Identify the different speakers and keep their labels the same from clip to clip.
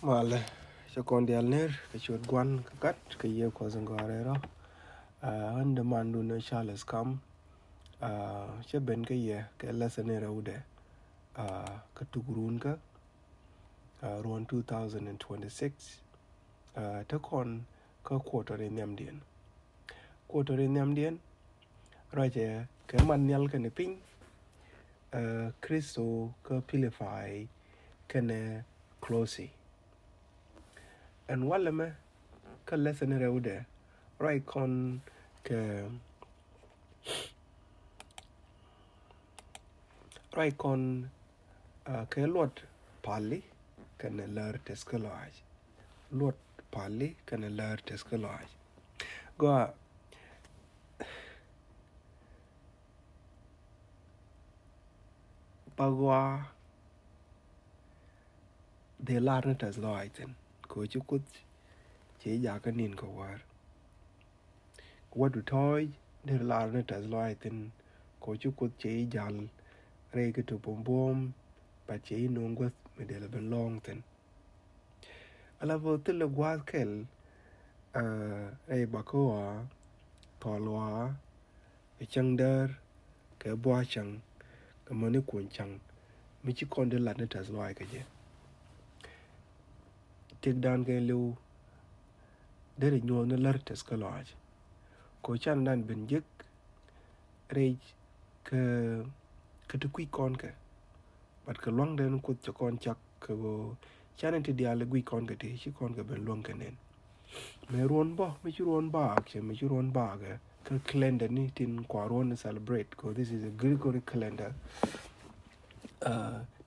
Speaker 1: Male, cho con đi alner, cái chuột quan, cái cắt, cái yêu có dừng gọi đó. Anh đâm anh đun ở Charles come. Chứ bên cái lesson này đâu đấy. Cái tục run cái, ruan 2026. Thế còn cái quarter in nhầm điên. Quarter in nhầm điên, rồi chứ, cái man nyal cái này ping. Christo cái pilify, cái này closey. And wala me, cái lesson này đâu đấy. Right con cái right con cái luật pali cái này lờ teskeloj luật pali cái này lờ teskeloj go bagwa de lar ne tesloj ten ko chukut chỉ giả cái nín ko war what du toy de lar ne tesloj ten ko chukut chỉ jal re cái tu bom bom ba chỉ nungwa me de la belong ten ala vo til gwa kel ai ba ko wa tolwa chang der cái bua chang cái mani cuốn chang mi chỉ còn để lát nữa tas loài cái gì tiếc đan cái lưu để rồi nhau nó lát tas cái loài có chăng đan bên giấc rồi cái thứ quý con cái bắt cái loang đến cột cho con chắc cái bộ chăng nên thì dia là quý con cái thì chỉ con cái bên loang cái nên mấy ruộng bao mấy chú ruộng ba cái mấy chú ruộng ba cái calendar này tin quả ruộng celebrate because this is a Gregory calendar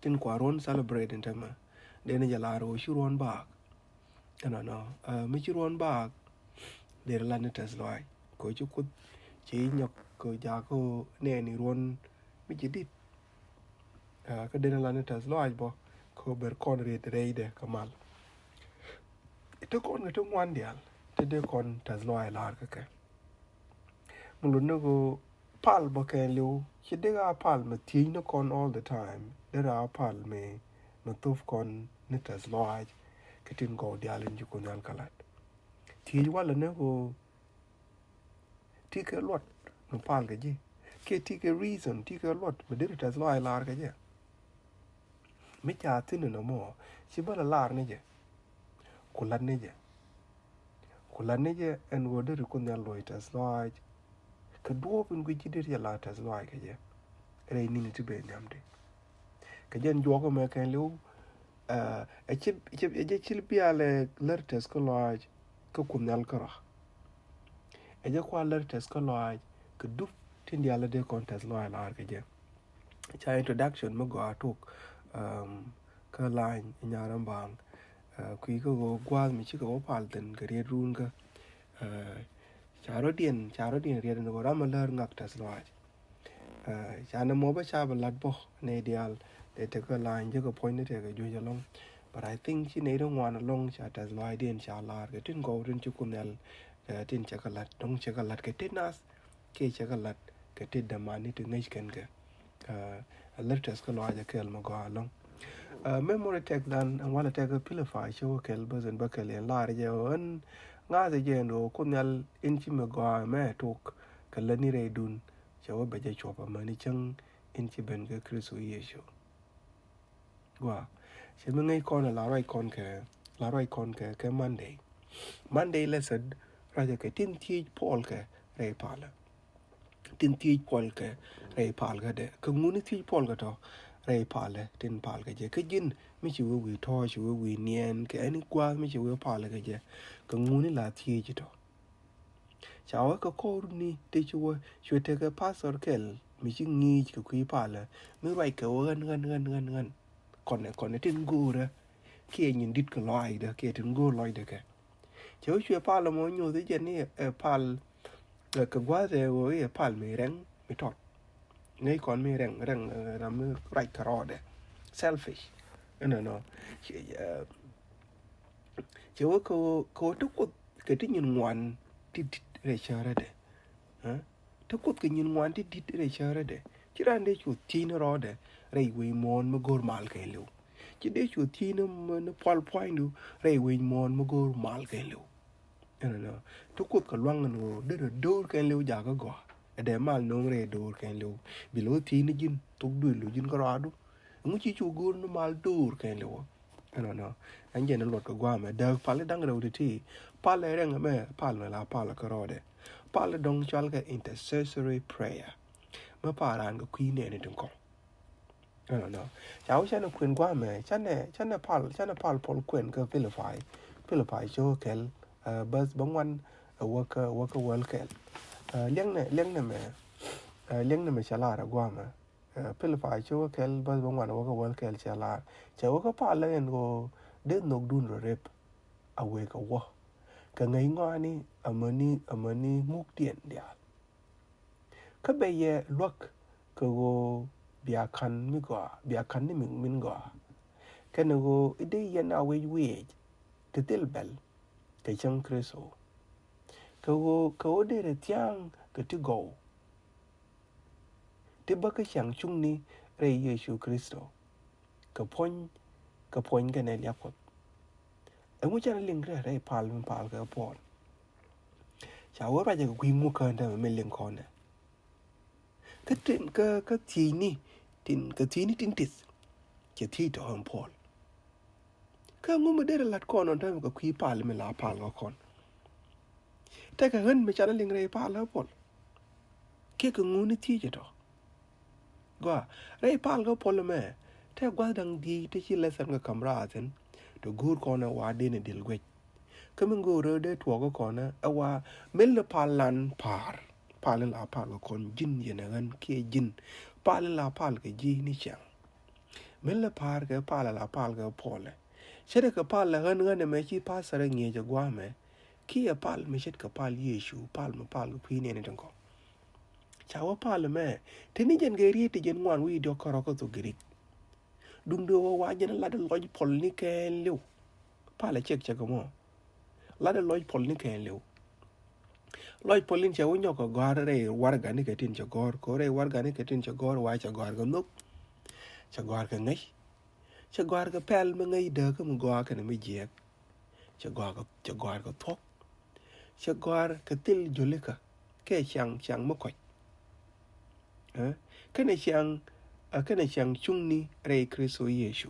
Speaker 1: tin quả ruộng celebrate in term để nó giờ rồi chú ruộng ba no mấy chú ruộng ba để là nó tas loài có chú cút chỉ nhọc có giá có nè ni ruộng mấy chỉ đi cái để là nó tas loài bo có bер con rệt rây để kamal itu con cái trong ngoan đial thế để con tas loài là cái mulu nó go pal bo cái liu chỉ để cái pal mà tiếng nó con all the time để ra pal mà tuf con nó tas loài cái tin go đial in chú con al kalat thì wala nó go ti cái luật nó pal cái gì cái ti cái reason ti cái luật mà để tas loài là cái gì mấy cha tin nó mò chỉ bảo là này chứ kulan này chứ anh go để con al loài tas loài cái đua bên cái gì để là tas loài cái gì đây nên chỉ bên nhắm đấy cái dân gió của mấy cái liu chip bia le lertes ko loài ko kunal kara qua lertes ko loài cái đúc tin dia le de contest loài là cái gì cha introduction mo go atuk ka line nyaram bang kui ko go gwa mi chi ko pal ten cái red run ka charo dien red no ram ler ngak tas loài cha na mo ba cha ba lat bo ne dial để take a line just a point it take a along but I think she need one along chat as why didn't chala get in go in chukunel tin chakalat dong chakalat get in nas ke chakalat get it the money to nice can get let us go loja kel mo go along memory tag dan and wala take a pilify show kel buzz and buckle and la je on nga ze je ndo kunel in chi mo go me tok kalani re dun chawa ba je chopa mani chang in chi ben ga kristo yeshu wow chỉ mình ngay con là lại con cái Monday lesson rồi cái tin thi Paul cái rei pala tin thi Paul cái rei pal cái đấy cái ngôn thi Paul cái đó rei pala tin pal cái gì cái jin mấy chú we thôi chú we niên cái anh qua mấy chú we pal cái gì cái ngôn là thi chứ đó cháu cái cô ni để chú thấy cái pastor cái mấy chú nghi cái quý pala mấy vậy cái gần còn tin gu đó kia nhìn đít cái loài đó kia tin gu loài đó cái cháu chuyện pal là mỗi nhiều thế gì này pal cái quá rồi pal mày răng mày thọt ngay còn mày răng làm right cái đó đấy selfish nó cháu có thức cái tin nhìn ngoan đi để chơi ra đấy thức cái nhìn ngoan đi để chơi ra đấy chỉ ra đây chú tin nó đấy rồi we mon mà gor mal cái luôn chỉ để chuột thi nó pal point du rei win mon mo go mal cái liu no to kut ka luang no de do cái liu ja ka go de mal no re do cái liu bilo thi ni jin to du lu jin ko radu ngu chi chu gur no mal do cái liu no anh giờ nó lột cái qua mà đợt pal đang đầu thì pal lại đang mà pal là pal cái rồi đấy pal dong chal cái intercessory prayer mà pal ăn cái queen này đừng có no cháu sẽ nó quyền qua mà chắc là pal quyền cái Philippi cho cái bus bóng quanh work world cái liang này mà chả là qua mà Philippi cho cái bus bóng quanh work world cái chả là cháu có pal lên go đến nộp đun rồi rep away cái wo cái ngày ngoa ni amani mục điện dia cái bây giờ luật cái go bia kan ni min go cái nó go ide yan away cái tel bel cái chăng Kristo cái go để tiang cái tu go te ba cái chang chung ni re Yesu Kristo cái point cái này liap ko anh cha linh ra re pal cái pon cháu ra cái quy mô cái đó mình liên con này cái chuyện cái gì ni cái gì ni tin tít cái gì đó hơn Paul cái ngô mà để là con nó đó cái quy pal mình là pal cái conแต่cái hơn mình cha linh ra pal cái Paul cái ngô ni thi chứ đó qua ra pal cái Paul màแต่qua đằng đi thì chỉ là sang cái camera then to gur con nó qua đến để quay cái mình go rồi để thua cái con á qua mình là palan palan là pal cái con jin vậy nè kia jin palan là pal cái gì ni chẳng mình là cái pal là pal cái Paul sẽ được cái pal là hơn mà chỉ pas ra nghe cho qua mà kia pal mình sẽ cái pal Yesu pal mà pal cái phi này trong con cháu pal mà thế nên dân cái thì dân ngoan vi được có cái tổ cái đừng đưa qua dân là được lối Paul ni cái liu pal là check cái mò là được lối Paul ni cái liu lối Paul ni cháu nhóc cái gar này warga ni cái tin cho gar có này warga ni cái tin cho gar wai cho gar cái nút cho gar cái ngay cho gar cái pel mà ngay đỡ cái gar cái này mới dễ cho gar cái thuốc cho gar cái til julika cái chang mất quậy cái này chang chung ni rei Kristo Yesu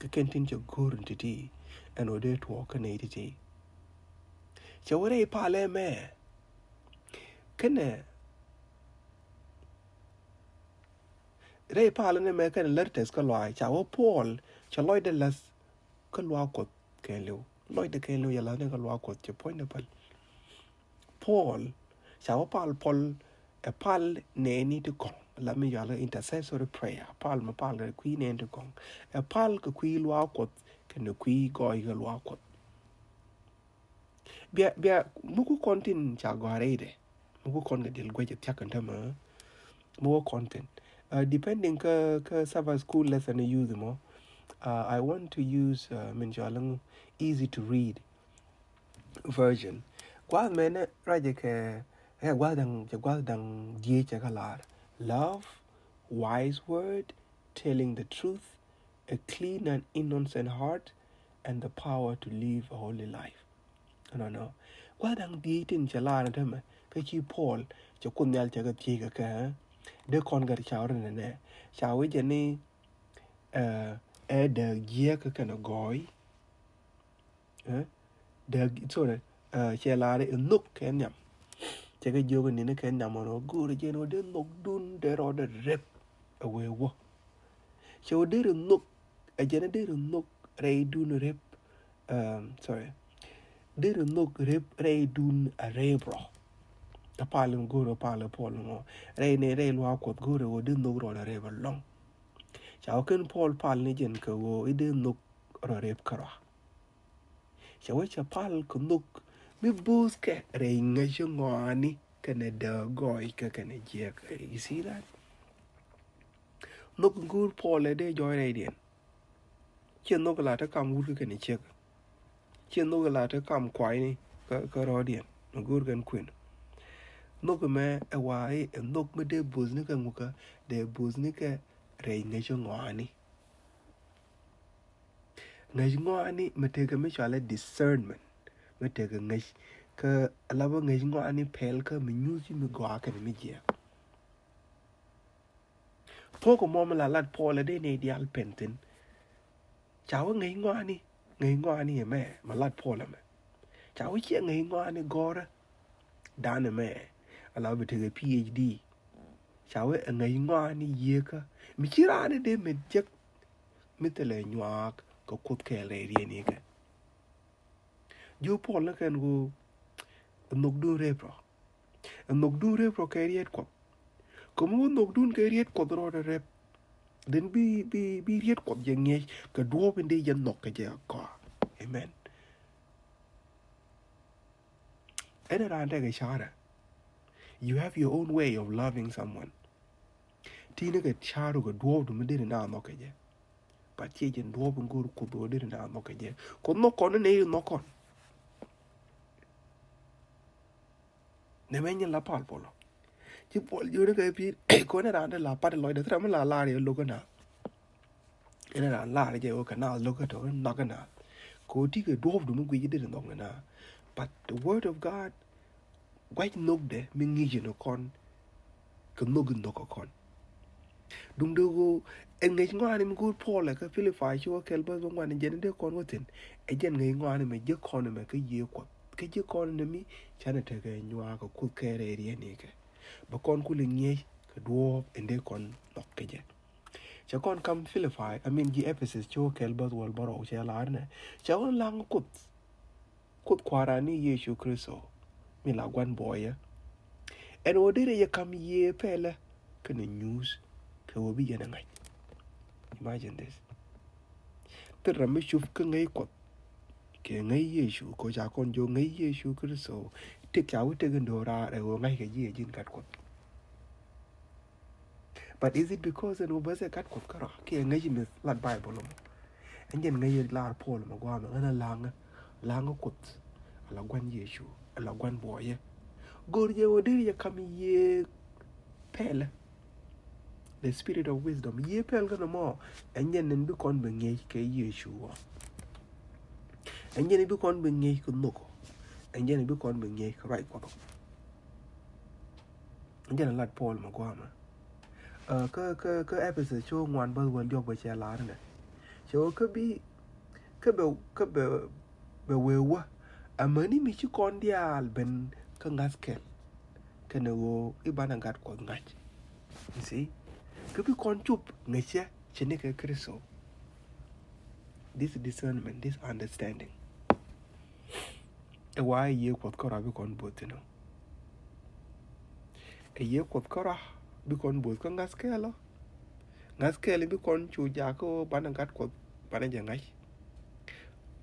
Speaker 1: cái tin cho gar thì đi anh ở đây thuốc cái này thì cháu rei pale mẹ cái này rei pale này mẹ cái này lật test cái loại cháu Paul cháu lôi để là cái loại cột cái liu lôi để cái liu giờ là cái loại cột cho point là Paul cháu Paul này ni được con là mình gọi là intercessory prayer Paul là quý này được con Paul cái quý loại cột cái nó quý gọi cái loại cột bia muku content cha gware de muku con cái del gwaje tiakan ta ma more content depending ka Sabbath school lesson use mo I want to use minjalang easy to read version kwa mena raje ke gwa dang die cha kalar love wise word telling the truth a clean and innocent heart and the power to live a holy life no qua đang đi tin chả la nữa mà cái chi Paul cho quân nhau cho cái chi cả đứa con cái cháu rồi nè cháu ấy giờ này đờ giê cái nó gói đờ số này chả la đấy nút cái nhầm chả cái vô cái này nó cái nhầm mà nó gu rồi chứ nó đến nút đun để rồi để rep away wo cháu để rồi nút ở trên nó để rồi nút ray đun rep sorry để rồi nút rep ray đun rebro ta palum guru pala polum ray lo akot guru de nút rồi là rep long cháu kén Paul pal ni jen ka wo ide nút rồi rep kara cháu cha pal ko nút mi bus ke ray ngay cho ngani Canada goy ka kana je you see that nút guru Paul de joy ray den chen nút la ta kam guru ka ni che chen nút la ta kam kwai ni ka ro den guru gan queen nút me awai nút me de bus ni ka nguka de bus ni ka ray ngay cho ngani ngai ngwani metega me chale discernment metega ngai ka alaba ngai ngwani pel ka me nyusi me gwa ka me je poko mom la lat pola de ne dial pentin chawa ngai ngwani me malat pola me chawa che ngai ngwani gora dane me alaba tega PhD chawa ngai ngwani yeka mi chirane de me jek mitele nyak ko kut ke le rieni ke jo pola kan go nokdun repro ke riet ko como nokdun ke riet ko ro rep den bi riet ko je nge ka duo bende je nok ke je ko amen ene rande ke shara you have your own way of loving someone tine ke charu ko duo du mede na nok ke je pa che je duo bu ngur ko do de na nok ke je ko no ko ne no ko ne men la pal polo ci pol yo ne ke pi ko ne rande la pa de lo de tra ma la re lo ko na ene ra la re je o kana lo ko to no kana ko ti ke duo du mu gwi de no na but the word of God quite nok de mi ngi no kon ko no ko kon dung do go en ngi ngani mi go pole ka Philippians cho kel ba ngani je de kon woten e jen ngi ngani me je kon me ka ye ko ke je kon ne mi chana te ke nywa ko ku ke re ri ni ke ba kon ku le ngi ka duo ende kon nok ke je cha kon kam Philippians I mean gi Ephesus cho kel ba wal baro che la ne cha on lang kut kwara ni Yesu Kristo mi la gwan boya en odire ye kam ye pele ke ne news ke obi ye ngai imagine this terra me shuf ke ngai ko ke ngai Yesu ko ja kon jo ngai Yesu Kristo te ka wote gendora re o ngai ke ye jin kat ko but is it because en obase kat ko kara ke ngai mi lat bible mo en jen ngai la Paul mo gwa me na langa ko ala gwan Yesu ala gwan boye gor je odire ye kam ye pele the spirit of wisdom ye pel kana mo enyen nen bi kon be ngey ke Yeshua enyen bi kon be ngey ko noko enyen bi kon be ngey ko right ko enyen lat Paul ma ko ma ka episode cho ngwan ba won diok ba che la ne cho ka bi be wewa amani mi chi kon dial ben ka ngaskel kana wo ibana gat ko ngach you see ka bi kon chup ngeche chene ka Kristo this discernment, this understanding. E why ye kwat kora bi kon bot no. E ye kwat kora bi kon bot ko ngaskelo. Ngaskelo bi kon chu ja ko banagat kwat banaja ngai.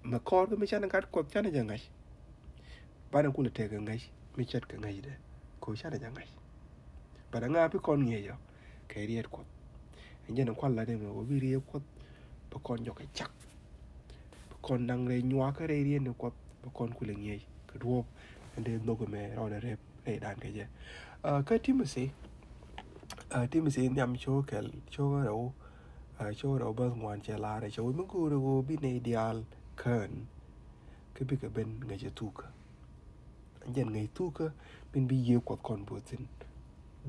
Speaker 1: Ma kor ko mi chana gat kwat chana ja ngai. Bana kula te ga ngai mi chat ka ngai de ko chana ja ngai. Bana nga bi kon nge yo ke riet kwat. Enje kwal la de mo bi riet kwat ba kon yo ke chak. Kon nang re nywa ka re rien ko kon ku le ngi ka do ende no ko me ro re re dan ke je ka Timothy nyam cho kel cho ro ba ngwan che la re cho mu ku ro bi ne ideal kan ke bi ka ben nge je tu ka ngen nge tu ka bin bi ye ko kon bo tin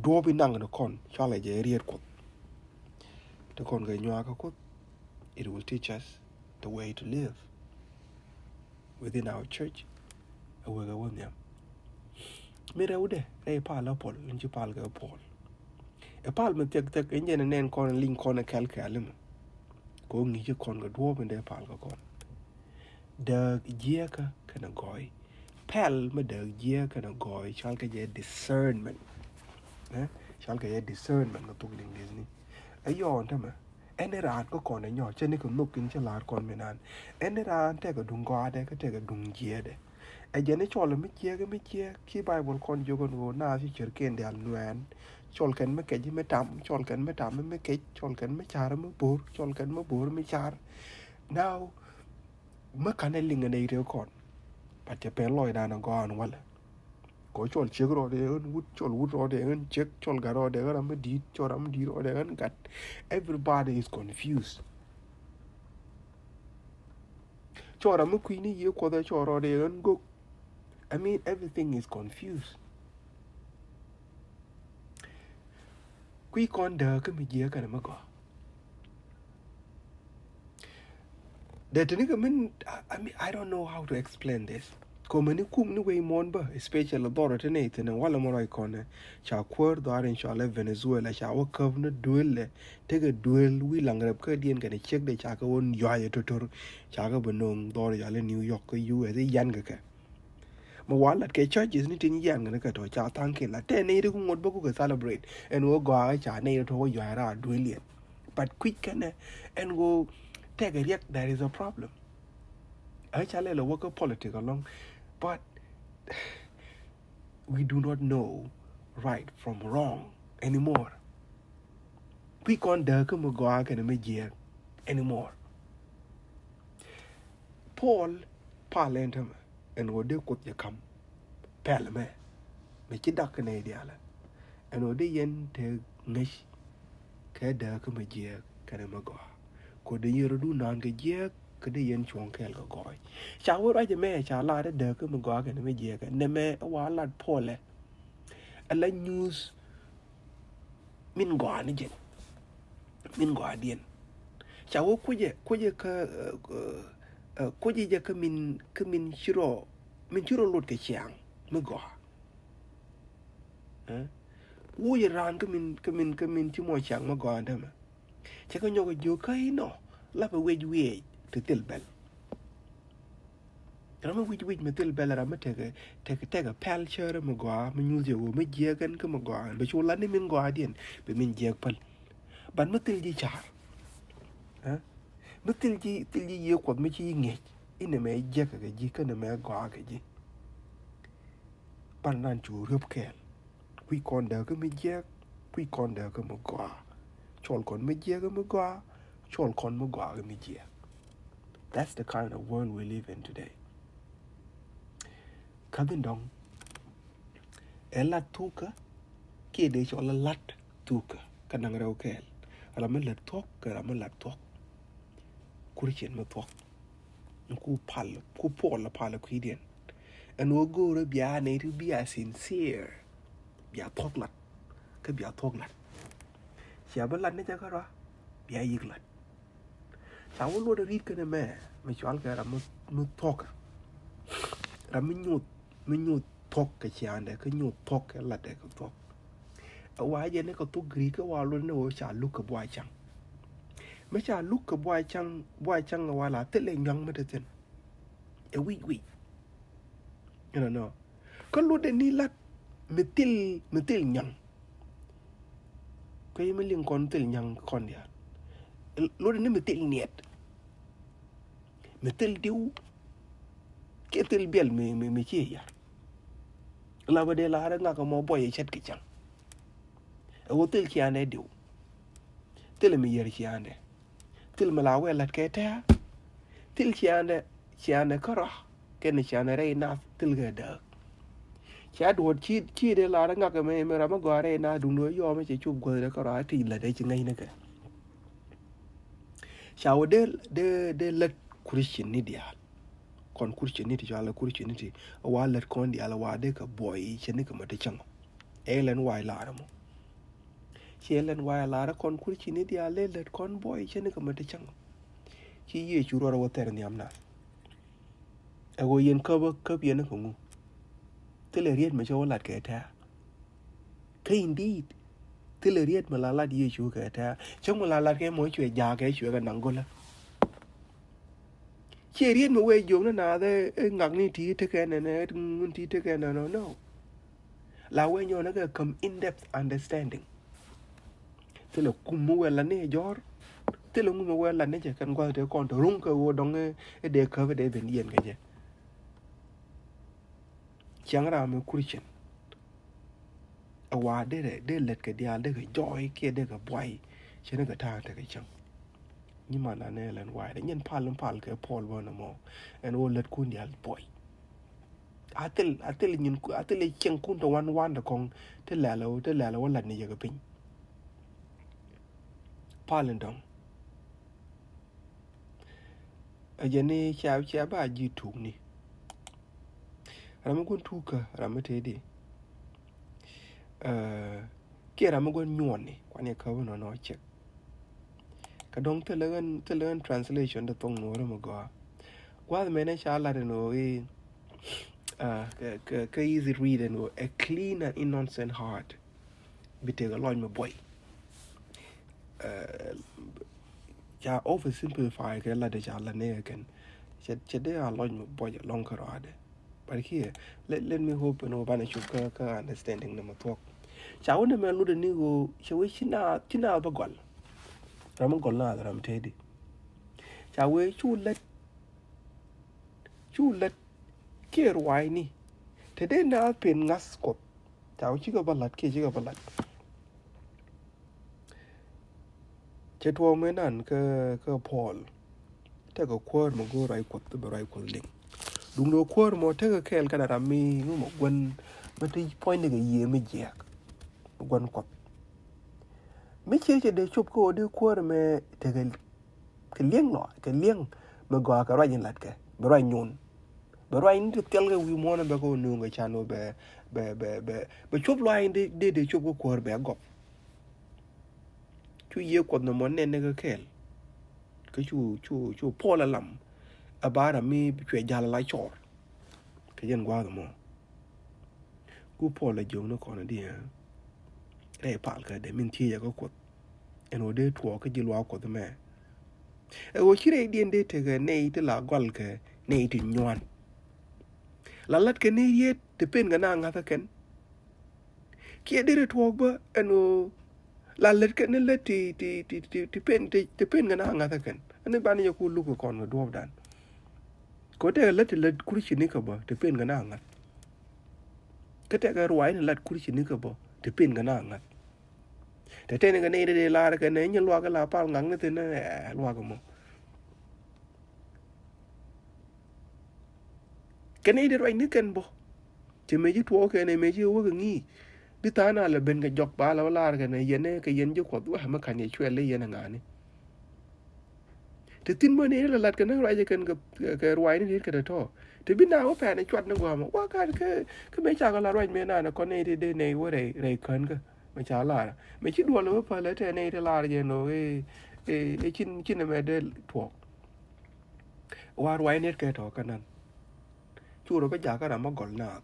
Speaker 1: do bi nang no kon cha le je riet ko to kon ga nywa ka ko it will teach us the way to live within our church. We go with them. Mira ude, pal Paul, and you pal go Paul. A pal me take engine and then con link con a calcalum. Go need you con go dwarf and their pal go con. The yeaka can a goy. Pal me the year can a goy, shall get discernment. Shall get discernment, not talking Disney. A yawn, Tama. Any rat go con and your chenical look in Chalar con menan. Any rat take a dunga, they can take a dungiade. A jene chol mi chia ki Bible kon jogon go na fi cherken de al nuan chol ken me keji me tam chol ken me tam me kech chol ken me char me bor chol ken me bor me char now me kaneling ne ire kon pat je pen loy dana go an wala ko chol chegro de un wut ro de un chek chol garo de ram di choram di ro de un gat everybody is confused chora me queenie ye kwa da chora de go. I mean, everything is confused. Qui con da ke me je ka na go. That nigga mean, I mean, I don't know how to explain this. Komani kum ni way mon ba, especially authority Nathan and wala mo icon. Cha kwor dar in shala Venezuela cha wa kavna duel take a duel we lang rap ka dien gonna check the chaka won yoya tutor chaka benong dor yale New York you as a yanga ka. Ma wala ke churches ni tin yanga ka to cha thank la te ne ru ngot ba ku celebrate and wo go cha ne to yoya duel. But quick can and go take a react there is a problem. I shall work a politics along, but we do not know right from wrong anymore. We can't go and anymore. Paul Palentum and what they could you come. Palme. Make it dark Canadian. And what they yen take nish. Kadakamajia Kanamago. Could the year do non get cái đi yên chuông kẹo cái gọi cháu vừa rồi mẹ cháu la đã đỡ cái mình gọi cái này mới dễ cái nên mẹ quá là Paul lệ là news mình gọi này chứ mình gọi điện cháu vừa cái mình chiro lột cái chàng mới gọi ui ran cái mình chỉ mua chàng mới gọi đó mà chắc có nhau cái vô cái nó là phải quay to till bell. Rama which me till bell rama take a pal chair me go me use you me jagan come go but you land min go adien be min jag pal ban me till ji char me till ji ye ko me chi nge ine me jag ga ji kana me go ga ji ban nan chu rup kel quy con da ka me jag quy con da ka me go chol kon me jag me go chol kon me go ga me jag. That's the kind of world we live in today. Kabin dong. Ela tuka ki de chola lat tuka kanang rau kel. Ala me lat tok kara me lat tok. Kurichen me tok. Ku pal ku pola pala kuidien. And wo go re bia ne to be sincere. Bia tok lat. Ka bia tok lat. Sia ba lat ne ja kara. Bia yik lat. Cháu luôn được read cái này mà cháu cái là một talk là mình nhut talk cái chuyện này cái nhut talk cái là để cái talk ở ngoài giờ này có talk Greek cái vào luôn nó chả lúc cái boy chăng mấy chả lúc cái boy chăng là vào là tết lên nhang mà được chưa ở we you know có luôn để ní lát mình til nhang cái mình liên quan til nhang con đi lúc đấy mình til nhiệt mình til điu cái til biel mình chia ya là vấn đề là hàng ngã cái mỏ boy chết cái chăng ở til kia này điu til mình giờ kia này til mà lao là cái thế til kia này có ra cái này kia này đây na til cái đó chia đuổi chi để là hàng ngã cái mình ra mà gọi đây na đúng rồi do mình chỉ chụp cái đó có ra thì là đây chỉ ngay này cái cháu de let Christianity kon Christianity cho ala Christianity wa let kon di ala wa de ka boy chene ka mate chang elen wa la mo chi elen wa la kon Christianity ala let kon boy chene ka mate chang chi ye chu ro wa ter ni amna ego yen ka bien ko ngu tele riet me cho lat ke ta ka indeed tele riet ma la lat ye chu ke ta chong ma la lat ke mo chue ja ke chue ka nang go la chia riết mà quay dùng nó nào thế ngạc ni tí thế cái này này tí thế cái này no là quay nhau nó cái come in depth understanding thế là cùng mua là này gió thế là mua là này chỉ cần qua thế còn thằng rung cái vô đóng cái đề cơ về để bên yên cái gì chẳng ra mà Christian à qua để lật cái dia để cái joy kia để cái boy cho nên cái thang để cái chẳng nhưng mà là này là ngoài đấy nhân pal cái Paul vào nó mò and all let kun dia boy atel nhìn atel cheng kun to one da kong te la la wala ni cái pin pal ndong ajane cha ba ji tukni rama gon tuka rama tedi ke rama gon nyoni kwani ka wono no check ka dong te legan translation de tong no rama go wa mene cha la de no e ka easy read and a clean and innocent heart bitega loñ ma boy ja oversimplify ke la de cha la ne ken che de a loñ ma boy long karade. But here, let me hope no bana ka understanding number talk. Chawu ne me lu de ni go chawu china ba gol. Ram gol na ram tedi. Chawu chu let care why ni. Tede na pen ngas ko. Chawu chiga balat ke chiga balat. Chetwo me nan ka Paul. Ta ko kwor mo go rai ko be rai ko ling. Dung do kwor mo ta ka kel kana rami no mo gwen but the point ga ye me jek. Gwen ko. Me che de chup ko de kwor me te ke lieng lo ke lieng me go ka rai lat ke. Be rai nyun. Be rai ni tel ga wi mo na be ko nu ga chano be chup lo ai de chup ko kwor be go. Chu ye ko no mo ne ga kel. Ke chu po la lam. Abara mi chwe jala la chor. Ke yen gwa mo. Ku po la jong no kono dia. Re pal ka de min tie ya ko ko. En o de tuo ke jilwa ko de me. E o chire dien de te ga nei te la gol ke nei ti nywan. La lat ke ne ye te pen ga na nga ta ken. Ki de tuo ba en o la lat ke ne le ti pen ga na nga ta ken. Ane ba ni ku lu ko kon ga do dan. Ko te let kurchi ni ka ba te pen ga na nga. Ke te ga ruai ne lat kurchi ni ka ba te pen ga na nga. Te tene ga ne de la ga ne nyen lwa ga la pal ngang ne te ne lwa ga mo. Ke ne de ruai ni ken bo. Te me ji tuo ke ne me ji wo ga ngi. Di ta na la ben ga jok ba la ga ne yene ke yen ji ko wa ma kan ye chwe le yen nga ni. Te tin mo ne la lat ga ne ruai ken ga ruai ni ke de to. Te bi na wo pa ne chwat ne gwa mo. Wa ka ke me cha ga la ruai me na ko ne de ne wo re kan ga. Me cha la me chi duo lo pa le te ne te la je no chin me de tuo wa ruai net ke to kanan chu ro ba ja ka ma gol na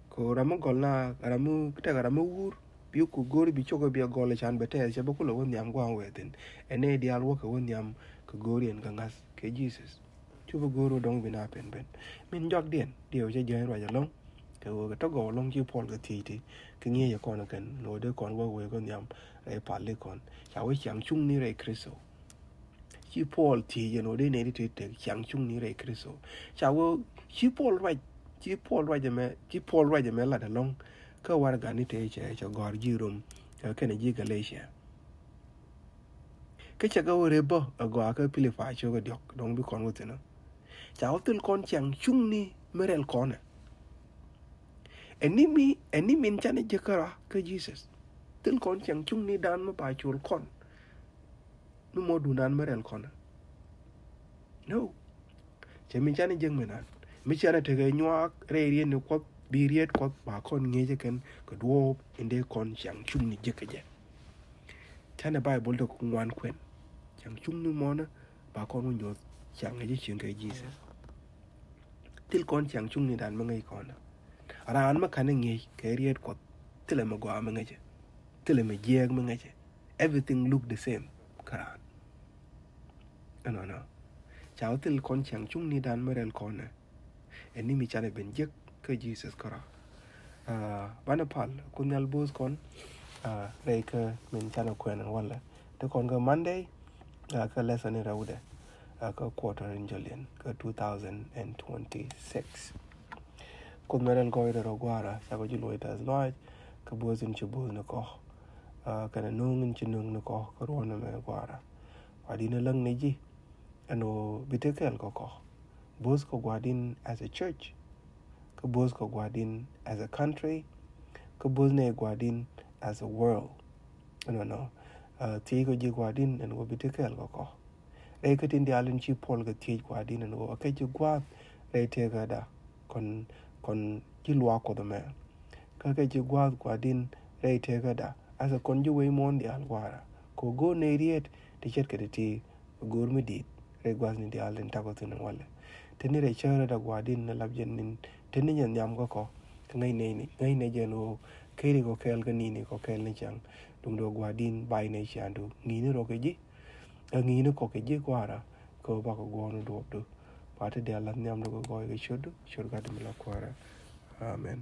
Speaker 1: ko ra ma gol na ra mu te ga ra mu ur bi ku gor bi chogo bi gol chan be te che ba ku lo won yam gwa we tin ene di al wo ko won yam ko gori en gangas ke Jesus chu ba goro dong bi na pen min jok dien dio je je ra ja long ke wo to go long chi pol ga ti ke ngie ya kon kan lo de kon wo we kon yam re pa le kon cha we chang chung ni re kristo chi pol ti je no de ne ti te chang chung ni re kristo cha wo chi pol ra je me la de long ka war ga ni te che cho gor ji rum ke ne ji galatia ke cha ga re bo go ka Philippians cho ga diok dong bi kon wo te no cha wo tul kon chang chung ni merel kon enimi chane jekara ke Jesus tel kon chang chung ni dan ma ba chul kon nu mo du nan merel kon no che min chane jeng menan mi chane te ge nywa re ri ne ko bi riet ko ba kon nge je ken ko do inde kon chang chung ni jeke je chane bible do ko ngwan kwen chang chung ni mo na ba kon nyo chang ge chen ke Jesus tel kon chang chung ni dan ma ngai kon ran ma kan ngi ke riet ko tele ma go ma ngi tele me jeg ma ngi everything look the same karan no chao tel kon chang chung ni dan merel kon eni mi chane ben jek ke Jesus kara bana pal kunyal bos kon re ke min chane kwen wala te kon ga Monday ka lesson ni rawde ka quarter in Julian ka 2026 kun merel go ida rogwara chaba julo ita zloj ka bozin chibuz na ko kana nungin chinung na ko korona me gwara wadina lang neji ano bitekel ko boz ko gwadin as a church ka boz ko gwadin as a country ka boz ne gwadin as a world no ti ko ji gwadin and go bitekel ko cái tin dia lên chi Paul cái thiệt qua đi nó cái chữ qua đây thế cái đó còn chỉ loa có đó mà cái chữ qua đi đây thế cái đó asa con ju way mon dia alwara ko go ne riet ti chet cái ti gur mi dit re gwas ni dia len ta ko tin wala teni re chere da qua đi nó lab jen nin teni nyen nyam ko ngay này jen o kiri ko kel cái ni ko kel ni chang dum do qua đi bai ne chandu ni ni ro ke ji ngi ni ko ke ji kwara ko ba ko go no do do pate dia lan nyam do ko cái chud ga dum la kwara amen